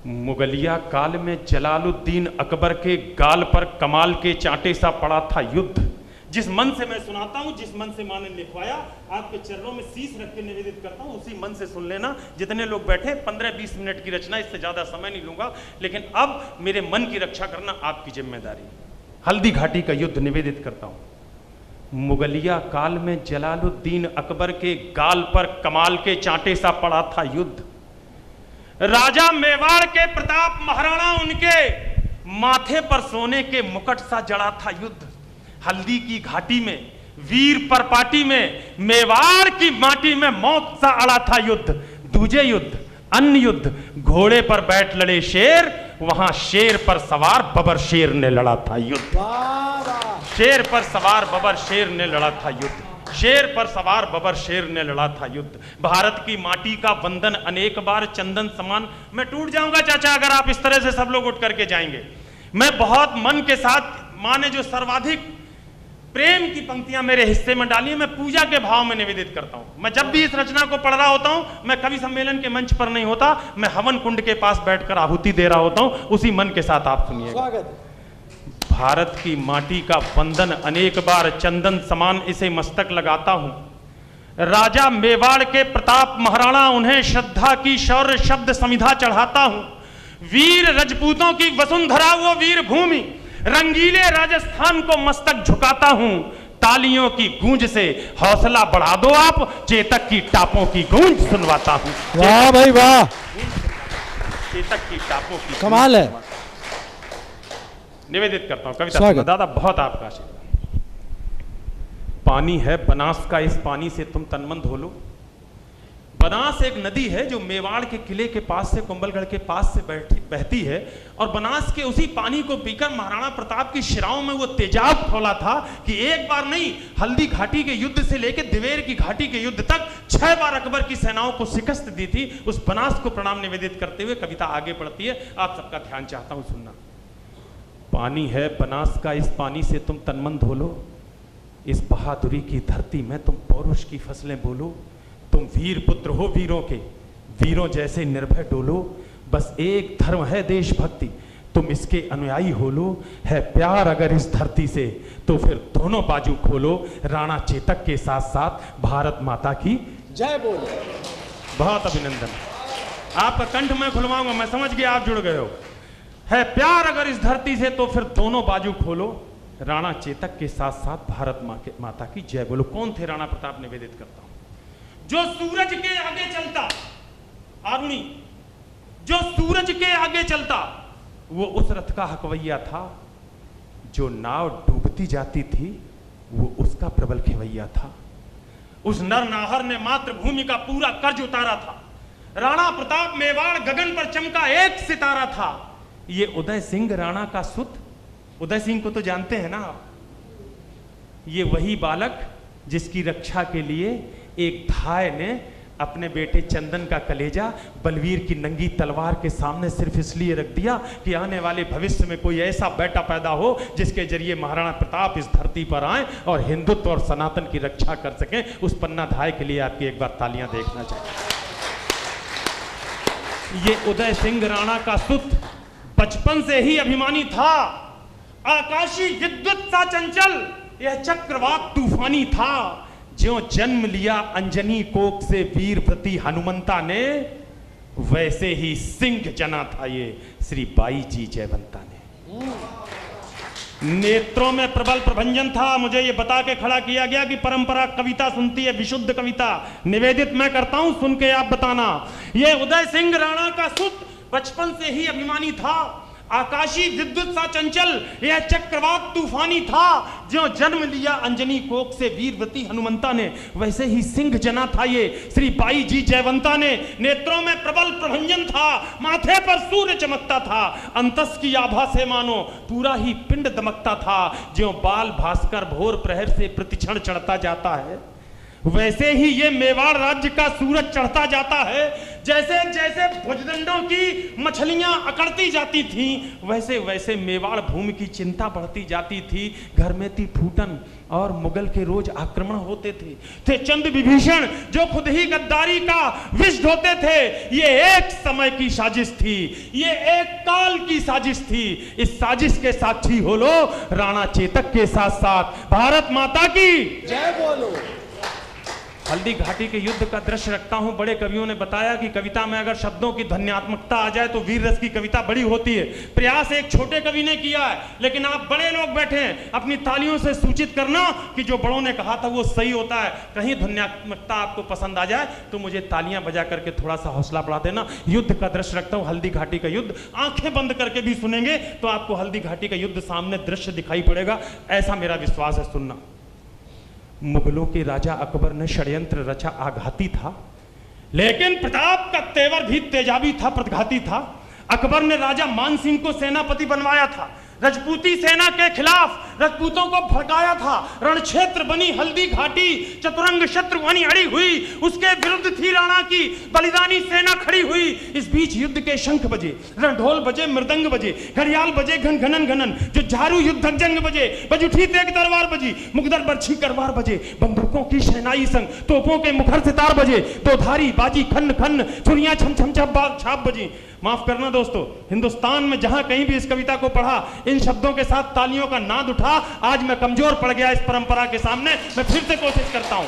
मुगलिया काल में जलालुद्दीन अकबर के गाल पर कमाल के चांटे सा पड़ा था युद्ध। जिस मन से मैं सुनाता हूं, जिस मन से मां ने लिखवाया, आपके चरणों में शीश रख के निवेदित करता हूं, उसी मन से सुन लेना। जितने लोग बैठे 15-20 मिनट की रचना, इससे ज्यादा समय नहीं लूंगा, लेकिन अब मेरे मन की रक्षा करना आपकी जिम्मेदारी। हल्दी घाटी का युद्ध निवेदित करता हूं। मुगलिया काल में जलालुद्दीन अकबर के गाल पर कमाल के चांटे सा पड़ा था युद्ध। राजा मेवाड़ के प्रताप महाराणा उनके माथे पर सोने के मुकुट सा जड़ा था युद्ध। हल्दी की घाटी में, वीर परपाटी में, मेवाड़ की माटी में मौत सा अड़ा था युद्ध। दूजे युद्ध, अन्य युद्ध, घोड़े पर बैठ लड़े शेर, वहां शेर पर सवार बबर शेर ने लड़ा था युद्ध। शेर पर सवार बबर शेर ने लड़ा था युद्ध। शेर पर सवार बबर शेर ने लड़ा था युद्ध। भारत की माटी का बंधन अनेक बार चंदन समान। मैं टूट जाऊंगा चाचा अगर आप इस तरह से सब लोग उठ करके जाएंगे। मैं बहुत मन के साथ, मां ने जो सर्वाधिक प्रेम की पंक्तियां मेरे हिस्से में डाली, मैं पूजा के भाव में निवेदित करता हूं। मैं जब भी इस रचना को पढ़ रहा होता हूं, मैं कवि सम्मेलन के मंच पर नहीं होता, मैं हवन कुंड के पास बैठकर आहुति दे रहा होता हूं। उसी मन के साथ आप सुनिए। भारत की माटी का बंधन अनेक बार चंदन समान इसे मस्तक लगाता हूं। राजा मेवाड़ के प्रताप महाराणा उन्हें श्रद्धा की शौर्य शब्द समिधा चढ़ाता हूं। वीर रजपूतों की वसुंधरा वो वीर भूमि, रंगीले राजस्थान को मस्तक झुकाता हूं। तालियों की गूंज से हौसला बढ़ा दो आप, चेतक की टापों की गूंज सुनवाता हूं। वाह भाई वाह, चेतक की टापों की कमाल है। निवेदित करता हूं कविता। दादा बहुत आपका आशीर्वाद। पानी है बनास का, इस पानी से तुम तनमन धो लो। बनास एक नदी है जो मेवाड़ के किले के पास से, कुंभलगढ़ के पास से बहती है, और बनास के उसी पानी को पीकर महाराणा प्रताप की शिराओं में वो तेजाब खोला था कि एक बार नहीं, हल्दी घाटी के युद्ध से लेकर दिवेर की घाटी के युद्ध तक 6 बार अकबर की सेनाओं को शिकस्त दी थी। उस बनास को प्रणाम निवेदित करते हुए कविता आगे बढ़ती है। आप सबका ध्यान चाहता हूं सुनना। पानी है बनास का, इस पानी से तुम तनमन धो लो। इस बहादुरी की धरती में तुम पौरुष की फसलें बोलो। तुम वीर पुत्र हो वीरों के, वीरों जैसे निर्भय डोलो। बस एक धर्म है देशभक्ति, तुम इसके अनुयायी हो लो। है प्यार अगर इस धरती से तो फिर दोनों बाजू खोलो। राणा चेतक के साथ साथ भारत माता की जय बोलो। बहुत अभिनंदन। आपका कंठ मैं खुलवाऊंगा, मैं समझ गया आप जुड़ गए हो। है प्यार अगर इस धरती से तो फिर दोनों बाजू खोलो। राणा चेतक के साथ साथ भारत माता की जय बोलो। कौन थे राणा प्रताप? निवेदित करता हूं। जो सूरज के आगे चलता, आरुणी, जो सूरज के आगे चलता, वो उस रथ का हकवैया था। जो नाव डूबती जाती थी, वो उसका प्रबल खेवैया था। उस नर नाहर ने मातृभूमि का पूरा कर्ज उतारा था। राणा प्रताप मेवाड़ गगन पर चमका एक सितारा था। ये उदय सिंह राणा का सुत, उदय सिंह को तो जानते हैं ना आप। ये वही बालक जिसकी रक्षा के लिए एक धाय ने अपने बेटे चंदन का कलेजा बलवीर की नंगी तलवार के सामने सिर्फ इसलिए रख दिया कि आने वाले भविष्य में कोई ऐसा बेटा पैदा हो जिसके जरिए महाराणा प्रताप इस धरती पर आए और हिंदुत्व और सनातन की रक्षा कर सकें। उस पन्ना धाय के लिए आपकी एक बार तालियां देखना चाहिए। ये उदय सिंह राणा का सुत बचपन से ही अभिमानी था। आकाशी विद्युत सा चंचल, यह चक्रवात तूफानी था। ज्यों जन्म लिया अंजनी कोक से वीरव्रती हनुमंता ने, वैसे ही सिंह जना था ये श्री बाई जी जयवंता ने। नेत्रों में प्रबल प्रभंजन था। मुझे ये बता के खड़ा किया गया कि परंपरा कविता सुनती है, विशुद्ध कविता। निवेदित मैं करता हूं, सुन के आप बताना। ये उदय सिंह राणा का सुत बचपन से ही अभिमानी था। आकाशी विद्युत सा चंचल, यह चक्रवात तूफानी था। जो जन्म लिया अंजनी कोक से वीरवती हनुमंता ने, वैसे ही सिंह जना था ये श्री बाई जी जयवंता ने। नेत्रों में प्रबल प्रभंजन था, माथे पर सूर्य चमकता था। अंतस की आभा से मानो पूरा ही पिंड दमकता था। ज्यों बाल भास्कर भोर प्रहर से प्रतिक्षण चढ़ता जाता है, वैसे ही ये मेवाड़ राज्य का सूरज चढ़ता जाता है। जैसे जैसे भुजदंडों की मछलियां अकड़ती जाती थीं, वैसे वैसे मेवाड़ भूमि की चिंता बढ़ती जाती थी। घर में थी फूटन और मुगल के रोज आक्रमण होते थे चंद विभीषण जो खुद ही गद्दारी का विष ढोते थे। ये एक समय की साजिश थी, ये एक काल की साजिश थी। इस साजिश के साक्षी हो लो राणा चेतक के साथ साथ भारत माता की जय बोलो। हल्दी घाटी के युद्ध का दृश्य रखता हूं। बड़े कवियों ने बताया कि कविता में अगर शब्दों की ध्वन्यात्मकता आ जाए तो वीर रस की कविता बड़ी होती है। प्रयास एक छोटे कवि ने किया है, लेकिन आप बड़े लोग बैठे हैं, अपनी तालियों से सूचित करना कि जो बड़ों ने कहा था वो सही होता है। कहीं ध्वन्यात्मकता आपको पसंद आ जाए तो मुझे तालियां बजा करके थोड़ा सा हौसला बढ़ा देना। युद्ध का दृश्य रखता हूं, हल्दी घाटी का युद्ध। आंखें बंद करके भी सुनेंगे तो आपको हल्दी घाटी का युद्ध सामने दृश्य दिखाई पड़ेगा, ऐसा मेरा विश्वास है। सुनना। मुगलों के राजा अकबर ने षड्यंत्र रचा, आघाती था, लेकिन प्रताप का तेवर भी तेजाबी था, प्रतिघाती था। अकबर ने राजा मान सिंह को सेनापति बनवाया था, रजपूती सेना के खिलाफ रजपूतों को भड़काया था। रणक्षेत्र बनी हल्दी घाटी, चतुरंग शत्रु बनी अड़ी हुई, उसके विरुद्ध थी राणा की बलिदानी सेना खड़ी हुई। इस बीच युद्ध के शंख बजे, रणढोल बजे, मृदंग बजे, घड़ियाल बजे, घन घनन घनन, जो झारू युद्धक जंग बजे, बज उठी तेग तलवार बजी, मुगदर बरछी करवार बजे, बंदूकों की शहनाई संग तोपों के मुखर सितार बजे, दो धारी बाजी खन्न खन्न, छुरियां छम छम छाप बजी। माफ करना दोस्तों, हिंदुस्तान में जहां कहीं भी इस कविता को पढ़ा, इन शब्दों के साथ तालियों का नाद उठा। आज मैं कमजोर पड़ गया इस परंपरा के सामने, मैं फिर से कोशिश करता हूं।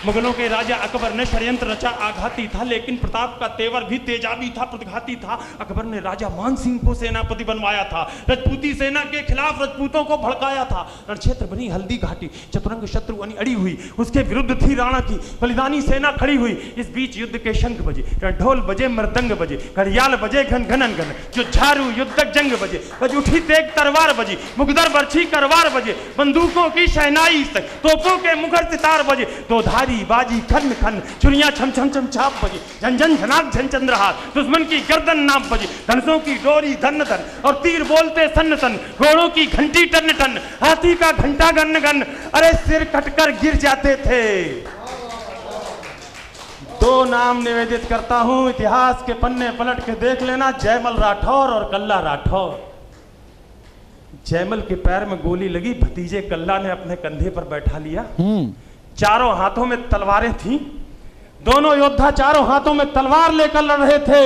मुगलों के राजा अकबर ने षड्यंत्र रचा, आघाती था, लेकिन प्रताप का तेवर भी तेजाबी था, प्रतिघाती था। अकबर ने राजा मान सिंह को सेनापति बनवाया था, रजपूती सेना के खिलाफ रजपूतों को भड़काया था। रणक्षेत्र बनी हल्दी घाटी, चतुरंग शत्रु अड़ी हुई, उसके विरुद्ध थी राणा की बलिदानी सेना खड़ी हुई। इस बीच युद्ध के शंख बजे, ढोल बजे, मृदंग बजे, घड़ियाल बजे, घन घनन घन, जो झारू युद्धक जंग बजे, बज उठी तेग तलवार बजी, मुगदर बरछी करवार बजे, बंदूकों की शहनाई से तोपों के मुखर सितार बजे, दो धारी बाजी खन खन, छुरियां छम छम छम छाप बजी, झन झन झनाक झन चंद्रहार, दुश्मन की गर्दन नाप बजी, धनुषों की डोरी धन धन, और तीर बोलते सन सन, घोड़ों की घंटी टन टन, हाथी का घंटा गन गन, अरे सिर कटकर गिर जाते थे। दो नाम निवेदित करता हूं, इतिहास के पन्ने पलट के देख लेना, जयमल राठौर और कल्ला राठौर। जयमल के पैर में गोली लगी, भतीजे कल्ला ने अपने कंधे पर बैठा लिया। चारों हाथों में तलवारें थीं, दोनों योद्धा चारों हाथों में तलवार लेकर लड़ रहे थे।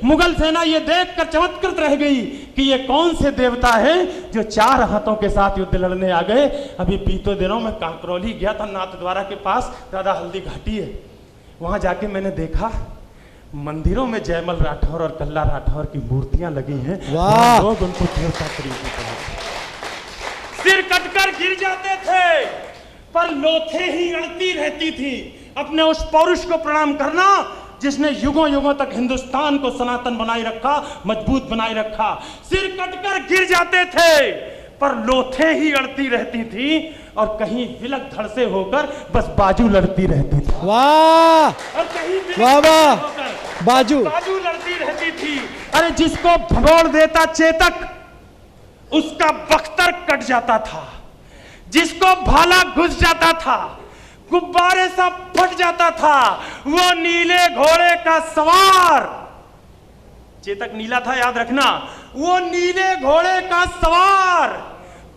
मुगल सेना ये देखकर चमत्कृत रह गई कि ये कौन से देवता हैं जो चार हाथों के साथ युद्ध लड़ने आ गए। अभी बीते दिनों में कांकरौली गया था, नाथद्वारा के पास दादा हल्दी घाटी है, वहां जाके मैंने देखा मंदिरों में जयमल राठौर और कल्ला राठौर की मूर्तियां लगी हैं। लोग उनको देवता तरीके से सिर कटकर गिर जाते थे, पर लोथे ही अड़ती रहती थी। अपने उस पौरुष को प्रणाम करना जिसने युगों युगों तक हिंदुस्तान को सनातन बनाए रखा, मजबूत बनाए रखा। सिर कटकर गिर जाते थे, पर लोथे ही अड़ती रहती थी, और कहीं विलक धड़ से होकर बस बाजू लड़ती रहती थी। वाह! और कहीं वाह वाह! बाजू लड़ती रहती थी। अरे जिसको भगोड़ देता चेतक, उसका बख्तर कट जाता था, जिसको भाला घुस जाता था, गुब्बारे सा फट जाता था। वो नीले घोड़े का सवार, चेतक नीला था याद रखना, वो नीले घोड़े का सवार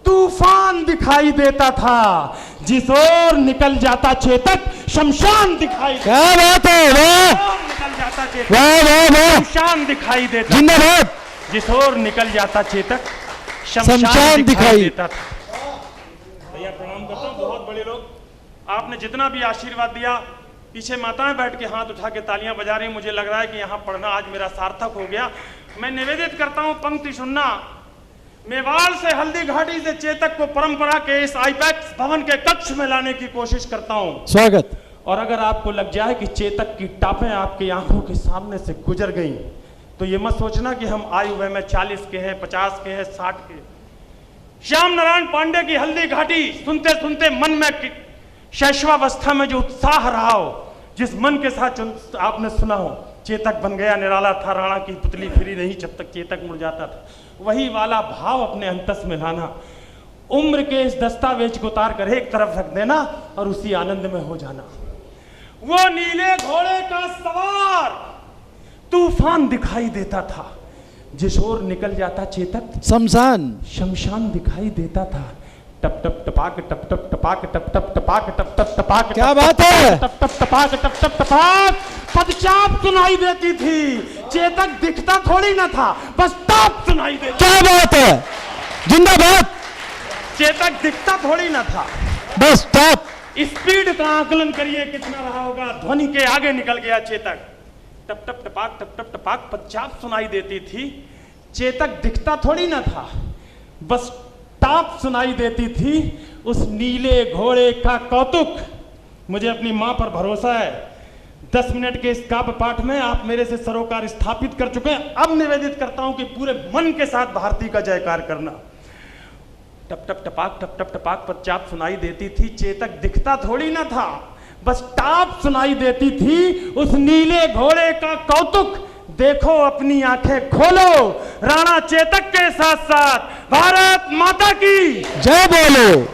तूफान दिखाई देता था। जिस ओर निकल जाता चेतक, शमशान दिखाई देता। क्या बात है, निकल जाता चेतक, शमशान दिखाई देता। जिंदाबाद। जिस ओर निकल जाता चेतक, शमशान दिखाई देता था। भैया प्रणाम करता हूँ, बहुत बड़े लोग, आपने जितना भी आशीर्वाद दिया, पीछे माताएं बैठ के हाथ उठा के तालियां बजा रही, मुझे लग रहा है कि यहाँ पढ़ना आज मेरा सार्थक हो गया। मैं निवेदित करता हूँ पंक्ति सुनना। मेवाड़ से हल्दी घाटी से चेतक को परंपरा के इस आईपैक्स भवन के कक्ष में लाने की कोशिश करता हूँ। स्वागत। और अगर आपको लग जाए कि चेतक की टापें आपकी आंखों के सामने से गुजर गई, तो ये मत सोचना कि हम आयु हुए में 40 के हैं, 50 के हैं, 60 के। श्याम नारायण पांडे की हल्दी घाटी सुनते सुनते मन में शैशवावस्था में जो उत्साह रहा हो, जिस मन के साथ आपने सुना हो, चेतक बन गया निराला था, राणा की पुतली फिरी नहीं जब तक चेतक मुड़ जाता था, वही वाला भाव अपने अंतस में लाना। उम्र के इस दस्तावेज को उतार कर एक तरफ रख देना और उसी आनंद में हो जाना। वो नीले घोड़े का सवार तूफान दिखाई देता था, जिस ओर निकल जाता चेतक शमशान। शमशान दिखाई देता था। टप टप टपाक टप टप टपाक टप टप टपाक टप टप टपाक, क्या बात है? टप टप टपाक टप टप टपाक, पदचाप सुनाई देती थी। चेतक दिखता थोड़ी ना था, बस टाप सुनाई देती। क्या बात है? जिंदाबाद। चेतक दिखता थोड़ी ना था, बस टॉप। स्पीड का आकलन करिए कितना रहा होगा। ध्वनि के आगे निकल गया चेतक। टप टप टपाक टप टप टपाक, पदचाप सुनाई देती थी। चेतक दिखता थोड़ी ना था, बस टाप सुनाई देती थी। उस नीले घोड़े का कौतुक। मुझे अपनी मां पर भरोसा है, 10 मिनट के इस काव्य पाठ में आप मेरे से सरोकार स्थापित कर चुके हैं। अब निवेदित करता हूं कि पूरे मन के साथ भारती का जयकार करना। टप टप टपाक टप टप टपाक, पदचाप सुनाई देती थी। चेतक दिखता थोड़ी ना था, बस टाप सुनाई देती थी। उस नीले घोड़े का कौतुक देखो, अपनी आंखें खोलो। राणा चेतक के साथ साथ भारत माता की जय बोलो।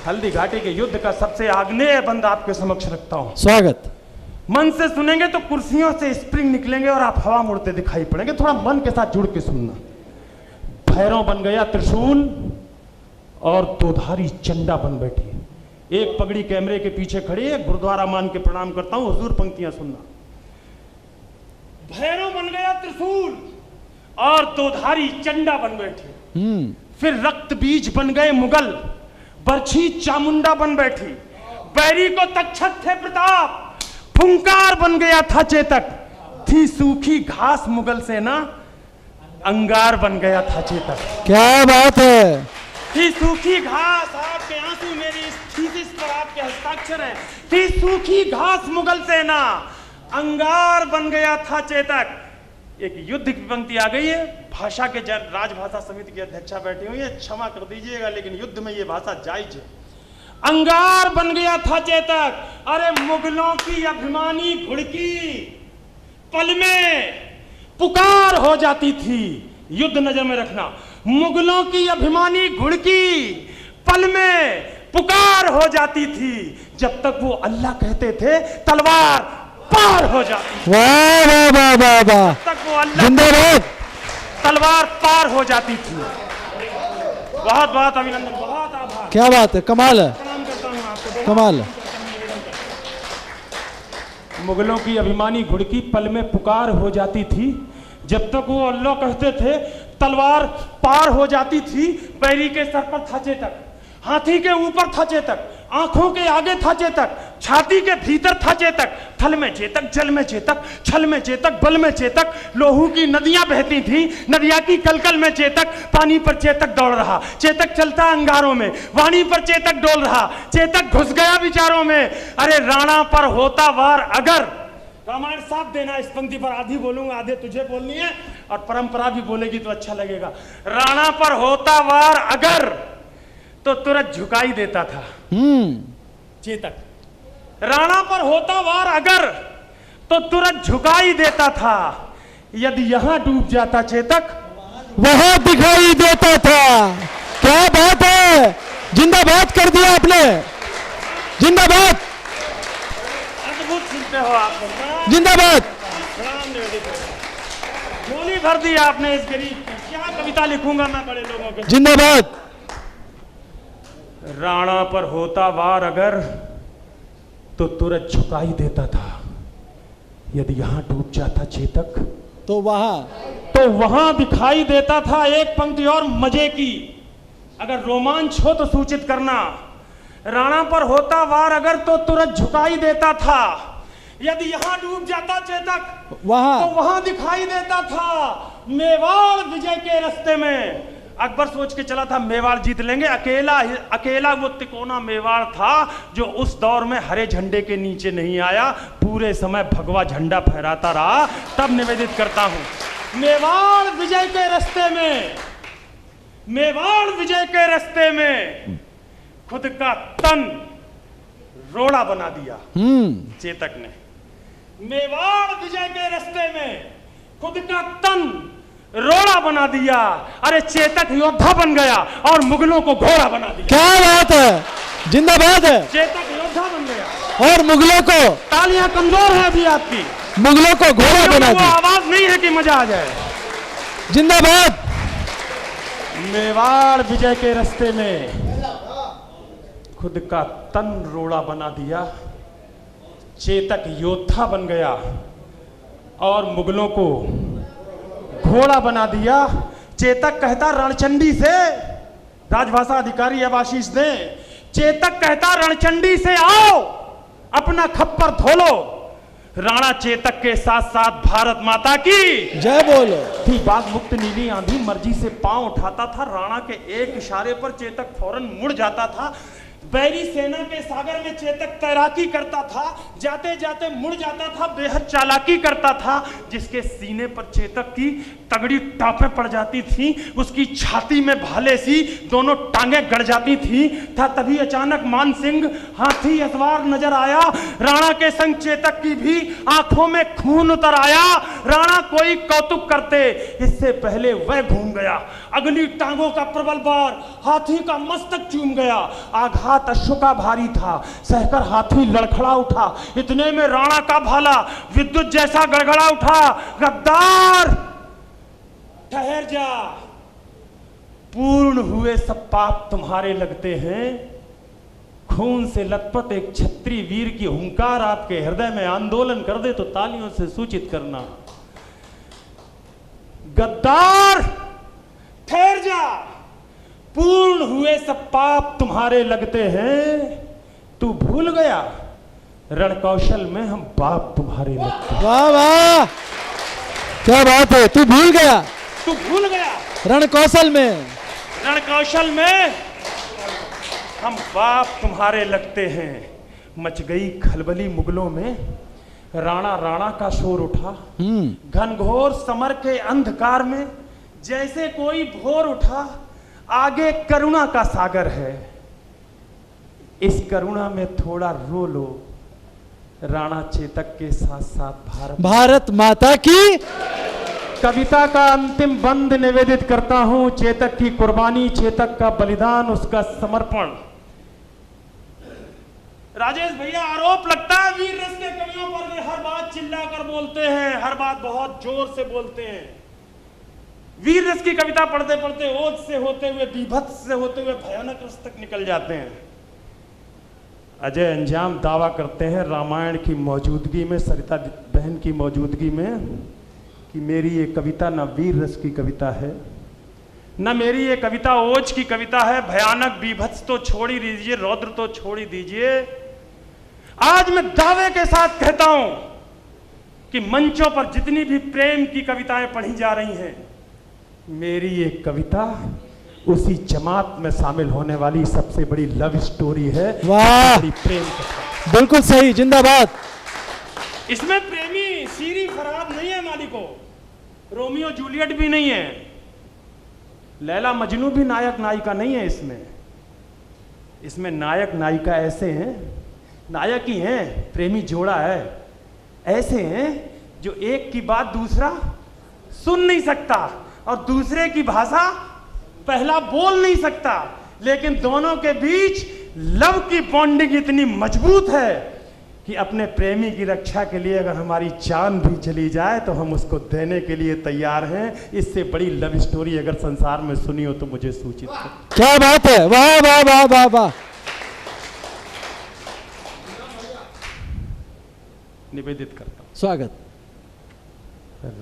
हल्दी घाटी के युद्ध का सबसे आग्नेय बंद आपके समक्ष रखता हूं। स्वागत। मन से सुनेंगे तो कुर्सियों से स्प्रिंग निकलेंगे और आप हवा मुड़ते दिखाई पड़ेंगे। थोड़ा मन के साथ जुड़ के सुनना। भैरव बन गया त्रिशूल और दोधारी चंडा बन बैठी। एक पगड़ी कैमरे के पीछे खड़ी है, गुरुद्वारा मान के प्रणाम करता हूं। हुजूर पंक्तियां सुनना। भैरव बन गया त्रिशूल और दोधारी चंडा बन बैठी। फिर रक्त बीज बन गए मुगल, बरछी चामुंडा बन बैठी। बैरी को तक्षक थे प्रताप, फुंकार बन गया था चेतक। थी सूखी घास मुगल सेना, अंगार बन गया था चेतक। क्या बात है? थी सूखी घास, आपके आंसू मेरी इस थीसिस पर आपके हस्ताक्षर हैं। थी सूखी घास मुगल सेना, अंगार बन गया था चेतक। एक युद्ध की पंक्ति आ गई है। भाषा के राजभाषा समिति की अध्यक्षा बैठी हुई है, क्षमा कर दीजिएगा लेकिन युद्ध में ये भाषा जायज है। अंगार बन गया था चेतक। अरे मुगलों की अभिमानी घुड़की पल में पुकार हो जाती थी। युद्ध नजर में रखना। मुगलों की अभिमानी घुड़की पल में पुकार हो जाती थी। जब तक वो अल्लाह कहते थे तलवार पार हो जाती। वाह वाह वाह वाह वाह। तक वो अल्लाह जिंदाबाद। तलवार पार हो जाती थी। बहुत बहुत अभिनंदन, बहुत आभार। क्या बात है? कमाल है, प्रणाम करता हूं आपको। कमाल है। मुगलों की अभिमानी घुड़की पल में पुकार हो जाती थी। जब तक वो अल्लाह कहते थे तलवार पार हो जाती थी। बैरी के सर पर था चेतक, हाथी के ऊपर था चेतक, आंखों के आगे था चेतक, छाती के भीतर था चेतक। थल में चेतक, जल में चेतक, छल में चेतक, बल में चेतक। लोहू की नदियां बहती थी, नदियां की कलकल में चेतक। पानी पर चेतक दौड़ रहा, चेतक चलता अंगारों में। वाणी पर चेतक डोल रहा, चेतक घुस गया विचारों में। अरे राणा पर होता वार अगर, रामायण साथ देना। इस पंक्ति पर आधी बोलूंगा, आधे तुझे बोलनी है और परंपरा भी बोलेगी तो अच्छा लगेगा। राणा पर होता वार अगर तो तुरंत झुकाई देता था चेतक। राणा पर होता वार अगर तो तुरंत झुकाई देता था। यदि यहां डूब जाता चेतक वहां दिखाई देता था। क्या बात है? जिंदाबाद कर दिया आपने। जिंदाबाद, अद्भुत सुनते हो आप। जिंदाबाद। झोली भर दी आपने इस गरीब की। क्या कविता लिखूंगा मैं बड़े लोगों के। जिंदाबाद। राणा पर होता वार अगर तो तुरंत झुकाई देता था। यदि यहां डूब जाता चेतक तो वहां दिखाई देता था। एक पंक्ति और मजे की, अगर रोमांच हो तो सूचित करना। राणा पर होता वार अगर तो तुरंत झुकाई देता था। यदि यहां डूब जाता चेतक तो वहां दिखाई देता था। मेवाड़ विजय के रास्ते में अकबर सोच के चला था मेवाड़ जीत लेंगे। अकेला वो तिकोना मेवाड़ था जो उस दौर में हरे झंडे के नीचे नहीं आया, पूरे समय भगवा झंडा फहराता रहा। तब निवेदित करता हूं, मेवाड़ विजय के रास्ते में, मेवाड़ विजय के रास्ते में खुद का तन रोड़ा बना दिया चेतक ने। मेवाड़ विजय के रास्ते में खुद का तन रोड़ा बना दिया। अरे चेतक योद्धा बन गया और मुगलों को घोड़ा बना दिया। क्या बात है? जिंदाबाद है। चेतक योद्धा बन गया और मुगलों को तालियां कमजोर है अभी आपकी। मुगलों को घोड़ा बना वो दिया। आवाज नहीं है कि मजा आ जाए। जिंदाबाद। मेवाड़ विजय के रास्ते में खुद का तन रोड़ा बना दिया, चेतक योद्धा बन गया और मुगलों को घोड़ा बना दिया। चेतक कहता रणचंडी से, राजभाषा अधिकारी अब आशीष दें, चेतक कहता रणचंडी से आओ अपना खप्पर धो लो। राणा चेतक के साथ साथ भारत माता की जय बोलो। थी। बाग मुक्त नीली आंधी मर्जी से पांव उठाता था। राणा के एक इशारे पर चेतक फौरन मुड़ जाता था। बैरी सेना के सागर में चेतक तैराकी करता था, जाते जाते मुड़ जाता था, बेहद चालाकी करता था। जिसके सीने पर चेतक की तगड़ी टापें पड़ जाती थी, उसकी छाती में भाले सी दोनों टांगें गड़ जाती थी। तभी अचानक मान सिंह हाथी असवार नजर आया। राणा के संग चेतक की भी आंखों में खून उतर आया। राणा कोई कौतुक करते, इससे पहले वह घूम गया। अगली टांगों का प्रबल बार हाथी का मस्तक चूम गया। आघात अश्व का भारी था, सहकर हाथी लड़खड़ा उठा। इतने में राणा का भाला विद्युत जैसा गड़गड़ा उठा। गद्दार ठहर जा, पूर्ण हुए सब पाप तुम्हारे लगते हैं। खून से लथपथ एक क्षत्रिय वीर की हुंकार आपके हृदय में आंदोलन कर दे तो तालियों से सूचित करना। गद्दार ठहर जा, पूर्ण हुए सब पाप तुम्हारे लगते हैं। तू भूल गया रण कौशल में हम बाप तुम्हारे लगते हैं। वाह वाह, क्या बात है। तू भूल गया, तू भूल गया रण कौशल में, रण कौशल में हम बाप तुम्हारे लगते हैं। मच गई खलबली मुगलों में, राणा राणा का शोर उठा। घनघोर समर के अंधकार में जैसे कोई भोर उठा। आगे करुणा का सागर है, इस करुणा में थोड़ा रो लो। राणा चेतक के साथ साथ भारत माता की। कविता का अंतिम बंद निवेदित करता हूं। चेतक की कुर्बानी, चेतक का बलिदान, उसका समर्पण। राजेश भैया, आरोप लगता है वीर रस के कवियों पर वे हर बात चिल्लाकर बोलते हैं, हर बात बहुत जोर से बोलते हैं। वीर रस की कविता पढ़ते पढ़ते ओज से होते हुए, बीभत्स से होते हुए भयानक रस तक निकल जाते हैं। अजय अंजाम दावा करते हैं रामायण की मौजूदगी में, सरिता बहन की मौजूदगी में, कि मेरी ये कविता न वीर रस की कविता है, न मेरी ये कविता ओज की कविता है। भयानक बीभत्स तो छोड़ ही दीजिए, रौद्र तो छोड़ ही दीजिए। आज मैं दावे के साथ कहता हूं कि मंचों पर जितनी भी प्रेम की कविताएं पढ़ी जा रही हैं, मेरी ये कविता उसी जमात में शामिल होने वाली सबसे बड़ी लव स्टोरी है। वाह, बड़ी प्रेम कथा। बिल्कुल सही, जिंदाबाद। इसमें प्रेमी सीरी फरहाद नहीं है मालिको, रोमियो जूलियट भी नहीं है, लैला मजनू भी नायक नायिका नहीं है। इसमें नायक नायिका ऐसे हैं, नायक ही हैं, प्रेमी जोड़ा है, ऐसे हैं जो एक की बात दूसरा सुन नहीं सकता और दूसरे की भाषा पहला बोल नहीं सकता, लेकिन दोनों के बीच लव की बॉन्डिंग इतनी मजबूत है कि अपने प्रेमी की रक्षा के लिए अगर हमारी जान भी चली जाए तो हम उसको देने के लिए तैयार हैं। इससे बड़ी लव स्टोरी अगर संसार में सुनी हो तो मुझे सूचित करो। क्या बात है, वाह वाह वाह वाह वाह। निवेदित करता हूं। स्वागत।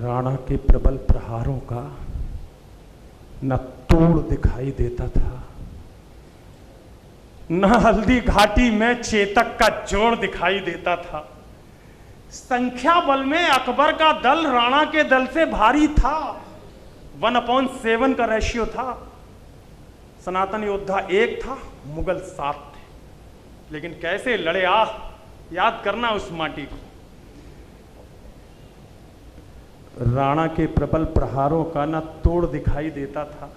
राणा के प्रबल प्रहारों का न तोड़ दिखाई देता था, न हल्दी घाटी में चेतक का जोड़ दिखाई देता था। संख्या बल में अकबर का दल राणा के दल से भारी था। 1/7 का रेशियो था। सनातन योद्धा 1 था, मुगल 7 थे। लेकिन कैसे लड़े, याद करना उस माटी को। राणा के प्रबल प्रहारों का न तोड़ दिखाई देता था,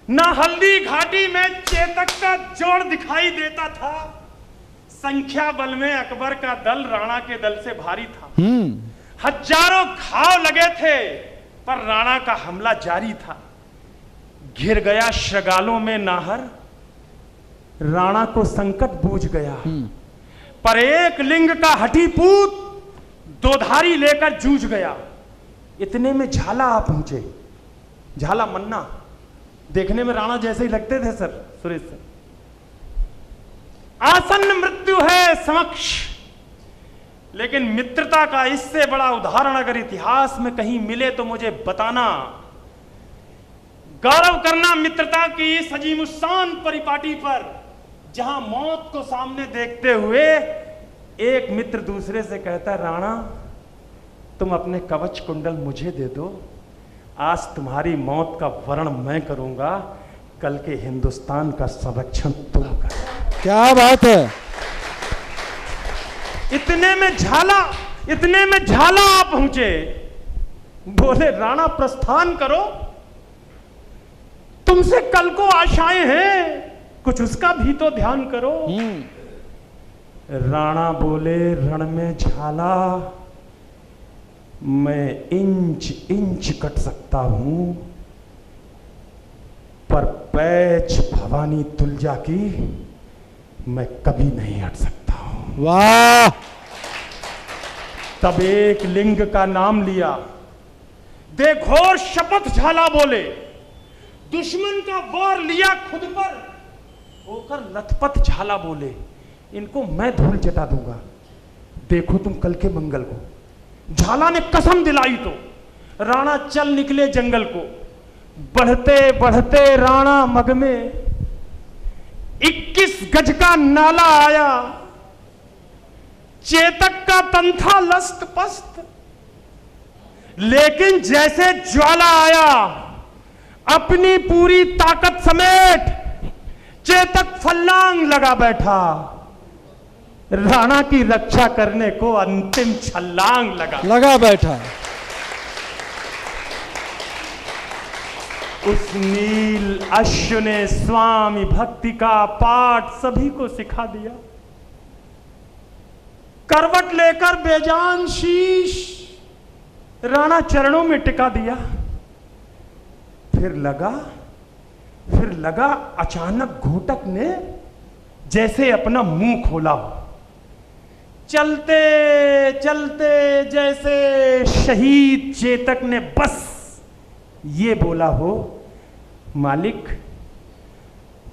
न हल्दी घाटी में चेतक का जोड़ दिखाई देता था। संख्या बल में अकबर का दल राणा के दल से भारी था। हजारों घाव लगे थे पर राणा का हमला जारी था। घिर गया श्रगालों में नाहर, राणा को संकट बूझ गया। पर एक लिंग का हठीपूत दोधारी लेकर जूझ गया। इतने में झाला आ पहुंचे। झाला मन्ना, देखने में राणा जैसे ही लगते थे सर, सुरेश सर। आसन्न मृत्यु है समक्ष, लेकिन मित्रता का इससे बड़ा उदाहरण अगर इतिहास में कहीं मिले तो मुझे बताना। गौरव करना मित्रता की इस अजीमुशान परिपाटी पर, जहां मौत को सामने देखते हुए एक मित्र दूसरे से कहता है, राणा तुम अपने कवच कुंडल मुझे दे दो, आज तुम्हारी मौत का वर्ण मैं करूंगा, कल के हिंदुस्तान का संरक्षण तुम करो। क्या बात है। इतने में झाला आ पहुंचे। बोले राणा प्रस्थान करो, तुमसे कल को आशाएं हैं, कुछ उसका भी तो ध्यान करो। राणा बोले, रण में झाला मैं इंच इंच कट सकता हूं, पर पैच भवानी तुलजा की मैं कभी नहीं हट सकता हूं। वाह। तब एक लिंग का नाम लिया, दे घोर शपथ झाला बोले, दुश्मन का वार लिया खुद पर, होकर लथपथ झाला बोले, इनको मैं धूल चटा दूंगा, देखो तुम कल के मंगल को। झाला ने कसम दिलाई तो राणा चल निकले जंगल को। बढ़ते बढ़ते राणा मग में 21 गज का नाला आया, चेतक का तन था लस्त पस्त, लेकिन जैसे ज्वाला आया अपनी पूरी ताकत समेट चेतक फल्लांग लगा बैठा, राणा की रक्षा करने को अंतिम छलांग लगा बैठा। उस नील अश्व ने स्वामी भक्ति का पाठ सभी को सिखा दिया। करवट लेकर बेजान शीश राणा चरणों में टिका दिया। फिर लगा अचानक घोटक ने जैसे अपना मुंह खोला हो। चलते चलते जैसे शहीद चेतक ने बस ये बोला हो, मालिक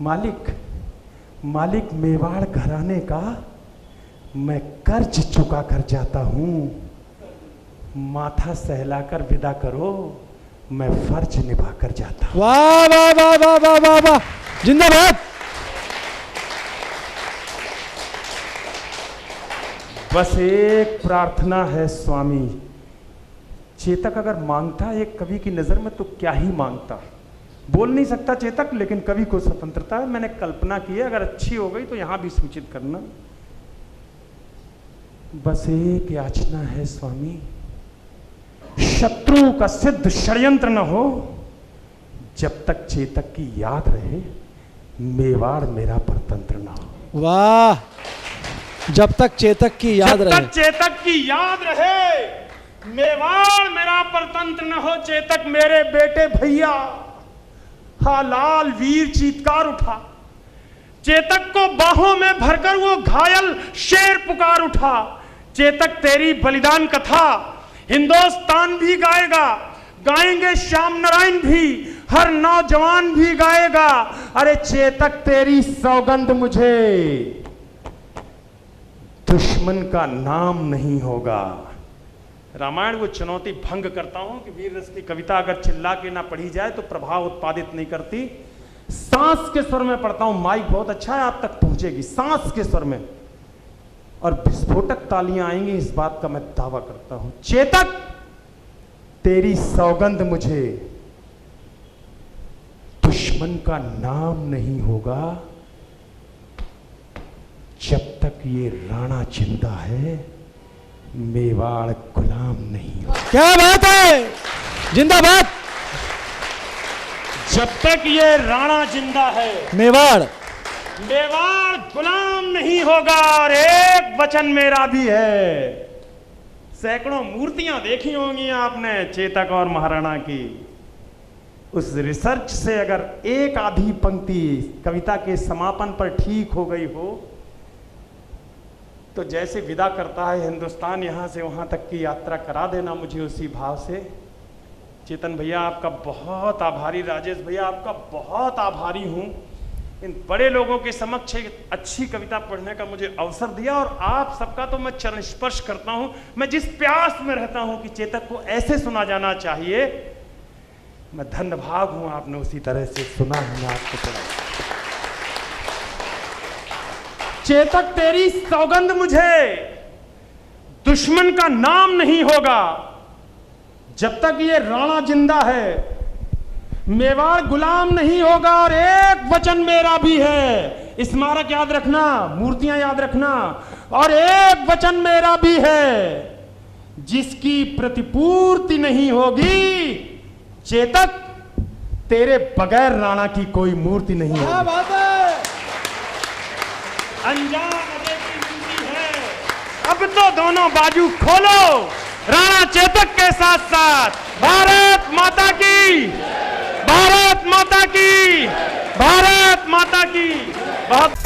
मालिक मालिक मेवाड़ घराने का मैं कर्ज चुका कर जाता हूं, माथा सहलाकर विदा करो, मैं फर्ज निभा कर जाता हूं। वाह वाह वाह वाह वाह वाह वाह, जिंदाबाद। बस एक प्रार्थना है स्वामी, चेतक अगर मांगता एक कवि की नजर में तो क्या ही मांगता। बोल नहीं सकता चेतक, लेकिन कवि को स्वतंत्रता है। मैंने कल्पना की है, अगर अच्छी हो गई तो यहां भी सूचित करना। बस एक याचना है स्वामी, शत्रु का सिद्ध षड्यंत्र न हो, जब तक चेतक की याद रहे मेवाड़ मेरा परतंत्र न हो। वाह, जब तक चेतक की याद रहे, जब तक चेतक की याद रहे मेवाड़ मेरा परतंत्र न हो। चेतक मेरे बेटे भैया, हा लाल वीर चीत्कार उठा। चेतक को बाहों में भरकर वो घायल शेर पुकार उठा। चेतक तेरी बलिदान कथा हिंदुस्तान भी गाएगा, गाएंगे श्याम नारायण भी, हर नौजवान भी गाएगा। अरे चेतक तेरी सौगंध मुझे दुश्मन का नाम नहीं होगा। रामायण को चुनौती भंग करता हूं कि वीर रस की कविता अगर चिल्ला के ना पढ़ी जाए तो प्रभाव उत्पादित नहीं करती। सांस के स्वर में पढ़ता हूं, माइक बहुत अच्छा है, आप तक पहुंचेगी सांस के स्वर में, और विस्फोटक तालियां आएंगी, इस बात का मैं दावा करता हूं। चेतक तेरी सौगंध मुझे दुश्मन का नाम नहीं होगा, जब तक ये राणा जिंदा है मेवाड़ गुलाम नहीं होगा। क्या बात है, जिंदाबाद। जब तक ये राणा जिंदा है मेवाड़ गुलाम नहीं होगा। और एक वचन मेरा भी है, सैकड़ों मूर्तियां देखी होंगी आपने चेतक और महाराणा की। उस रिसर्च से अगर एक आधी पंक्ति कविता के समापन पर ठीक हो गई हो तो जैसे विदा करता है हिंदुस्तान यहाँ से वहाँ तक की यात्रा करा देना मुझे उसी भाव से। चेतन भैया आपका बहुत आभारी, राजेश भैया आपका बहुत आभारी हूँ। इन बड़े लोगों के समक्ष एक अच्छी कविता पढ़ने का मुझे अवसर दिया, और आप सबका तो मैं चरण स्पर्श करता हूँ। मैं जिस प्यास में रहता हूँ कि चेतक को ऐसे सुना जाना चाहिए, मैं धन्य भाग हूँ आपने उसी तरह से सुना है। मैं आपको पढ़ा चेतक तेरी सौगंध मुझे दुश्मन का नाम नहीं होगा जब तक ये राणा जिंदा है। मेवाड़ गुलाम नहीं होगा, और एक वचन मेरा भी है, स्मारक याद रखना, मूर्तियां याद रखना, और एक वचन मेरा भी है, जिसकी प्रतिपूर्ति नहीं होगी चेतक तेरे बगैर राणा की कोई मूर्ति नहीं होगी। क्या बात है। अनजान अजय की विनती है, अब तो दोनों बाजू खोलो राणा चेतक के साथ साथ। भारत माता की, भारत माता की, भारत माता की। बहुत